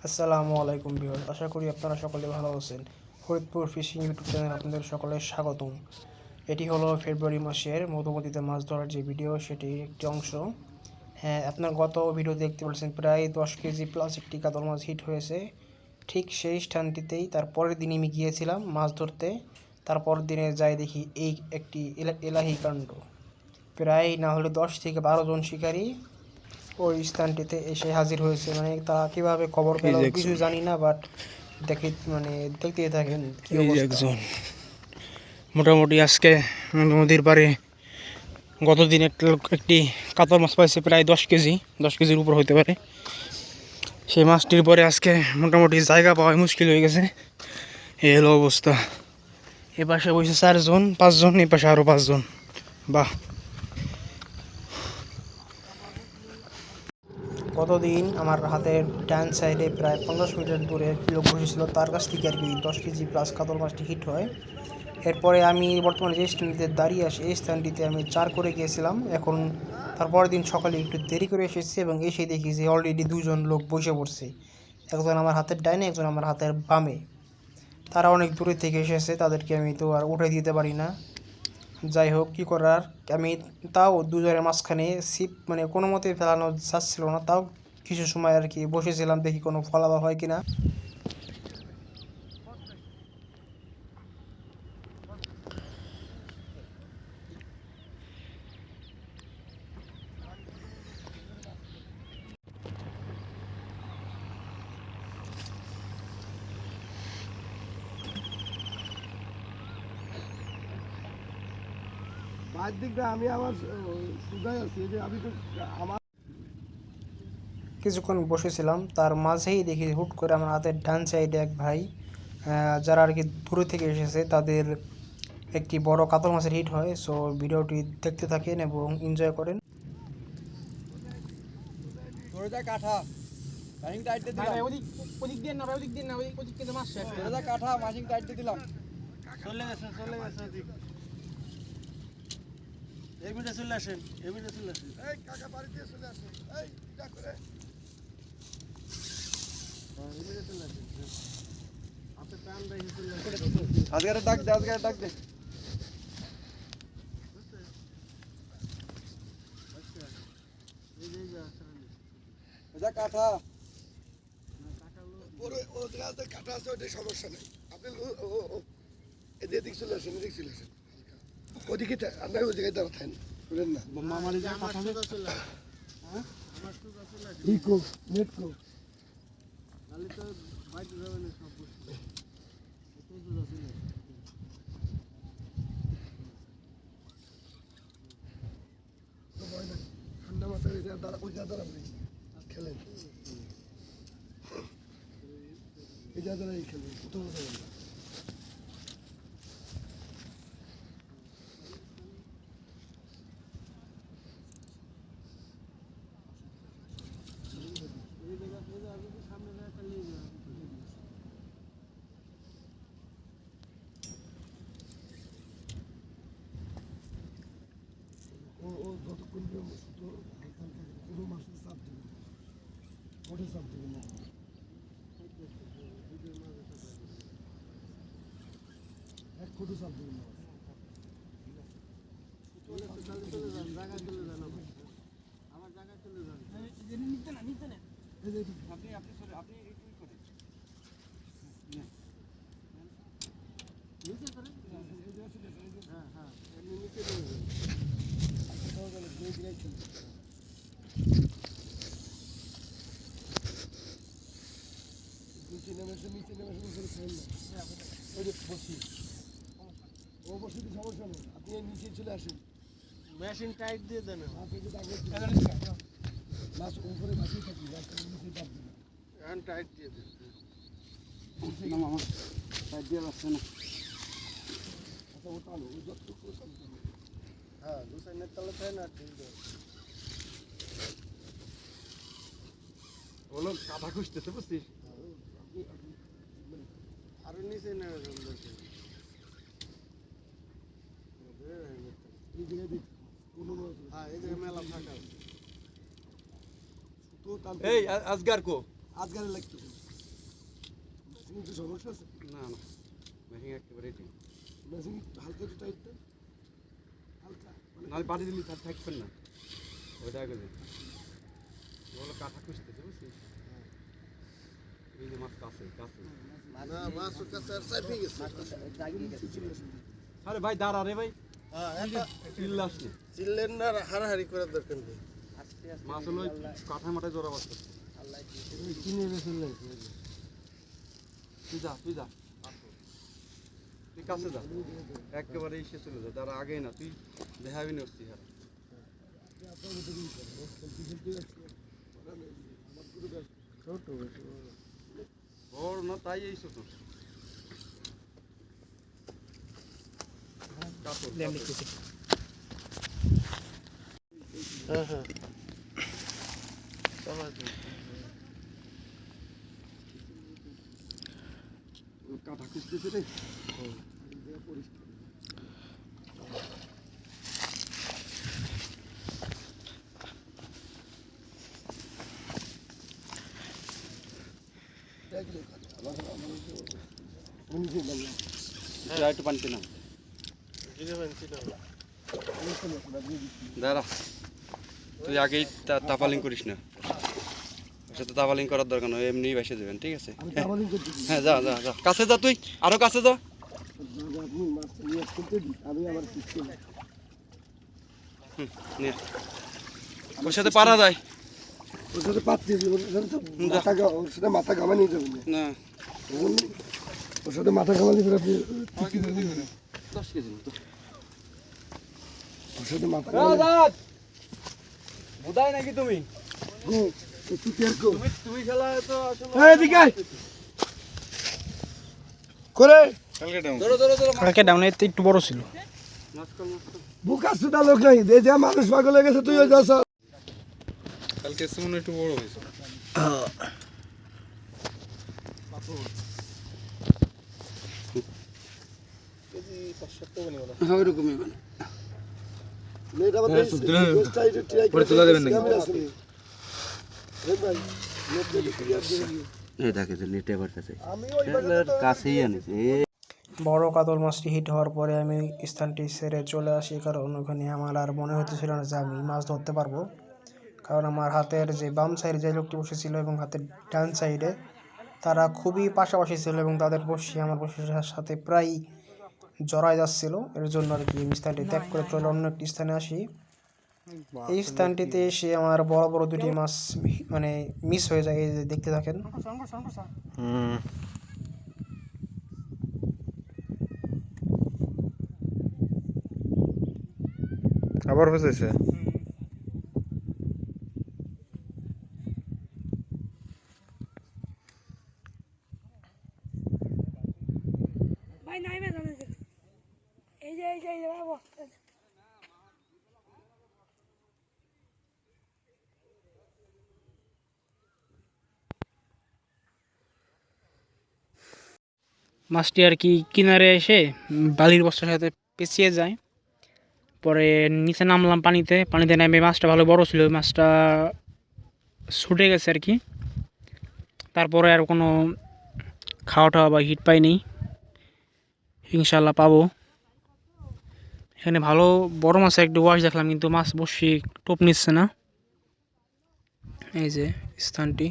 আসসালামু আলাইকুম ভিউয়ার্স, আশা করি আপনারা সকলে ভালো আছেন। ফরিদপুর ফিশিং ইউটিউব চ্যানেলে আপনাদের সকলের স্বাগতম। এটি হলো ফেব্রুয়ারি মাসের মধুমতিতে মাছ ধরার যে ভিডিও, সেটির একটি অংশ। হ্যাঁ, আপনার গত ভিডিও দেখতে পাচ্ছেন প্রায় 10 কেজি প্লাস একটি কাতল মাছ হিট হয়েছে। ঠিক সেই স্থানটিতেই তার পরের দিন আমি গিয়েছিলাম মাছ ধরতে। তারপর দিনে যাই দেখি এই একটি এলাহি কাণ্ড। প্রায় না হলে 10 থেকে 12 জন শিকারী ওই স্থানটিতে এসে হাজির হয়েছে। মানে তারা কিভাবে খবর পেল কিছু জানি না, বাট দেখি মানে দেখতেই থাকেন কি অবস্থা। মোটামুটি আজকে নদীর পাড়ে গতদিন একটি কাতল মাছ পাইছে প্রায় 10 কেজি, 10 কেজির উপর হতে পারে। সেই মাছটির পরে আজকে মোটামুটি জায়গা পাওয়া মুশকিল হয়ে গেছে। এই হলো অবস্থা। এ পাশে বসে 4 জন 5 জন, এ পাশে আরও 5 জন। বাহ, গতদিন আমার হাতের ডান সাইডে প্রায় 50 মিটার দূরে একটি লোক বসেছিল, তার কাছ থেকে আর কি 10 কেজি প্লাস কাতল মাছটি হিট হয়। এরপরে আমি বর্তমানে যে স্থানটিতে দাঁড়িয়ে আসি এই স্থানটিতে আমি 4 করে গিয়েছিলাম। এখন তারপরের দিন সকালে একটু দেরি করে এসেছি এবং এসে দেখি যে অলরেডি 2 জন লোক বসে পড়ছে। একজন আমার হাতের ডাইনে, একজন আমার হাতের বামে। তারা অনেক দূরে থেকে এসেছে, তাদেরকে আমি তো আর উঠে দিতে পারি না। যাই হোক, কী করার। আমি তাও 2 জনের মাঝখানে ছিপ মানে কোনো মতে ফেলানো যাচ্ছিল না, তাও কিছু সময় আর কি বসেছিলাম, দেখি কোনো ফলাফল হয় কিনা। কিছুক্ষণ বসেছিলাম, তার মাঝেই দেখি হুট করে আমার হাতের ডান সাইডে এক ভাই, যারা আর কি দূরে থেকে এসেছে, তাদের একটি বড় কাতল মাছের হিট হয়। সো ভিডিওটি দেখতে থাকেন এবং এনজয় করেন। কাঠা মাশিং টাইট দিয়ে দিলাম। ওদিক দিয়ে না, ওদিক দিয়ে না, ওদিক কিন্তু মাছ শেষ। কাঠা মাশিং টাইট দিয়ে দিলাম। চলে গেছে ওদিক। এই মিনিটে চলে আসেন, এই কাকা বাড়ি দিয়ে চলে আসেন। এই যা করে এই মিনিটে চলে আসেন। আপনি টান দেই চলে আসেন। আজকে ডাক দে। যা কাঠা ওরে ও জায়গাতে কাঠা আছে, ওটা সমস্যা নেই। আপনি এদিক চলে আসেন, ওদিকে আপনার ওই জায়গায় দাঁড়াতেন শুনেন না। আমার যে কাঠা চলে হ্যাঁ আমার সুগা চলে আসে ইকো নেটকো তাহলে তো বাইরে যাবে না সব বস্তু এটাই সুগা চলে আসে। তো ভয় না, ঠান্ডা মাথায় ওই দাঁড়াবেন খেলেন, এই দাঁড়াই খেলেন কোথাও যাবেন না। ও যতক্ষণ শুধু হালকা হালকা কোনো মাসে চাপ দেবে না, ওটা চাপ দেবে না, এক ফুটও চাপ দেবে না। চলে যান, জায়গায় চলে যান, আমার জায়গায় চলে যান। নিতে না আপনি কি করেন নিচে করেন, হ্যাঁ হ্যাঁ এমনি নিচে চলে যান। নিচে নেমে বসি ও বসে সমস্যা নেই, আপনি নিচে চলে আসেন। মেশিন টাইট দিয়ে দেন, মাছ উপরে বাসিয়ে থাকি, নিচে চাপ দিন, টাইট দিয়ে দেন। মামা টাইট দিয়ে আসছে না। আচ্ছা ও তাহলে ওই যতটুকু হ্যাঁ দু সাইডের তালে তাই না, ঠিক আছে। বলো কাঁথা খুঁজতেছে বুঝছিস, আরো নিচে নেমে হ্যাঁ এই জায়গায় মেলা ফাঁকা। এই আজগার কো আজগারে লাগতেছে মেশিন একটু সমস্যা আছে? না না মেশিন একেবারেই ঠিক মেশিন হালকা একটু টাইট দেন। হালকা নাহলে বাড়ি দিলি তার থাকবেন না ওইটা আগে দিন বলো কাঠা খুঁজতেছে বুঝছিস এই যে মাছ কাছে কাছে না মাছ ওর কাছে আর চাপে গেছে। আরে ভাই দাঁড়া রে ভাই চিল্লাস না চিল্লেন না হারাহারি করার দরকার নেই। মাছ হলো কাঠায় মাঠায় জোড়া বাচ্চা কিনে বেছিলেন তুই যা তুই কাছে যা একেবারে এসে চলে যা তারা আগেই না তুই দেখাবি না অস্তি হারা বড় না তাই এই ছোট হ্যাঁ হ্যাঁ কাঠা খুঁজতেছে রে একটু পানিতে না দাঁড়া তুই আগেই তাপালিং করিস না ওর সাথে তাপালিং করার দরকার নয় এমনি বেসে দেবেন ঠিক আছে হ্যাঁ যা যা যা কাছে যা তুই আরো কাছে যা আমি আবার নে ওর সাথে পারা যায় ওর সাথে পাত্তি ওর সাথে ওর সাথে মাথা ঘামানি যাবে না ওর সাথে মাথা ঘামানি ফেলে আপনি 10 কেজি মতো ওর সাথে মাথা বুদাই নাকি তুমি একটু টের কো তুমি খেলা তো আসলে এদিকে আয়। করে ধরো ধরো ধরো কালকে ডাউনে একটু বড় ছিল। বুকা সুদা লোক নাই দে যা মানুষ পাগল হয়ে গেছে তুইও যাস কালকে মনে একটু বড় হয়েছে ওইরকমই মানে মেয়েটা আবার দোস্ত আইতে ট্রাই করে তুলা দেবেন নাকি? ক্যামেরা আছে রে ভাই নেটে ক্লিয়ার দিয়ে এই দেখে যে নেটে বাড়তেছে আমি ওই বাজারে কাছেই আনিছে বড় কাতল মাছটি হিট হওয়ার পরে আমি স্থানটি ছেড়ে চলে আসি, কারণ ওখানে আমার আর মনে হতেছিল না যে আমি মাছ ধরতে পারবো। কারণ আমার হাতের যে বাম সাইডে যে লোকটি বসেছিল এবং হাতের ডান সাইডে তারা খুবই পাশাপাশি ছিল এবং তাদের বসে আমার বসের সাথে প্রায় জড়ায় যাচ্ছিল। এর জন্য আর কি আমি স্থানটি ত্যাগ করে চলে অন্য একটি স্থানে আসি। এই স্থানটিতে এসে আমার বড় বড় দুটি মাছ মানে মিস হয়ে যায়, এই যে দেখতে থাকেন। আবার ফেসেছে। ভাই নাইমে জানেন এই যে অবস্থা মাছটি আর কি কিনারে এসে বালির বস্তার সাথে পেঁচিয়ে যায়। পরে নিচে নামলাম পানিতে নেমে মাছটা ভালো বড় ছিল, মাছটা ছুটে গেছে আর কি। তারপরে আর কোনো খাওয়া টাওয়া বা হিট পাইনি, ইনশাল্লাহ পাবো। এখানে ভালো বড় মাছ একটু ওয়াশ দেখলাম, কিন্তু মাছ বসি টোপ নিচ্ছে না। এই যে স্থানটি,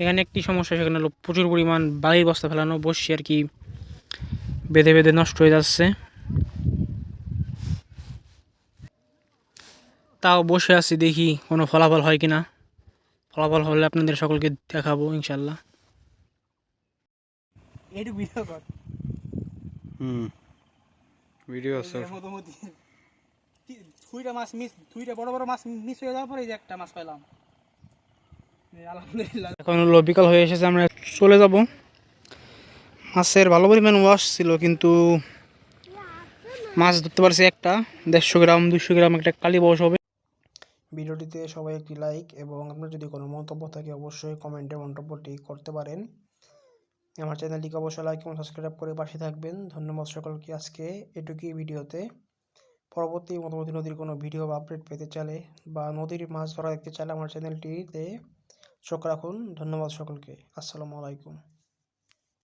এখানে একটি সমস্যা, সেখানে হলো প্রচুর পরিমাণ বালির বস্তা ফেলানো, বসি আর কি বেঁধে বেঁধে নষ্ট হয়ে যাচ্ছে। তাও বসে আছি, দেখি কোনো ফলাফল হয় কিনা। ফলাফল হলে আপনাদের সকলকে দেখাবো ইনশাল্লাহ। এইটুকু ভিডিও কর ভিডিও আছে। মোটামুটি দুইটা বড় বড় মাছ মিস হয়ে যাওয়ার পরে এই যে একটা মাছ পেলাম, আলহামদুলিল্লাহ। এখন হলো বিকাল হয়ে এসেছে, আমরা চলে যাব। মাছের ভালো পরিমাণ ওয়াশ ছিল, কিন্তু মাছ ধরতে পারছি একটা 150 গ্রাম 200 গ্রাম একটা কালী বস হবে। ভিডিওটিতে সবাই একটি লাইক এবং আপনার যদি কোনো মন্তব্য থাকে অবশ্যই কমেন্টে মন্তব্যটি করতে পারেন। আমার চ্যানেলটিকে অবশ্যই লাইক এবং সাবস্ক্রাইব করে পাশে থাকবেন। ধন্যবাদ সকলকে। আজকে এটুকুই ভিডিওতে। পরবর্তী মধুমতি নদীর কোনো ভিডিও বা আপডেট পেতে চাইলে বা নদীর মাছ ধরা দেখতে চাইলে আমার চ্যানেলটিতে চোখ রাখুন। ধন্যবাদ সকলকে। আসসালামু আলাইকুম।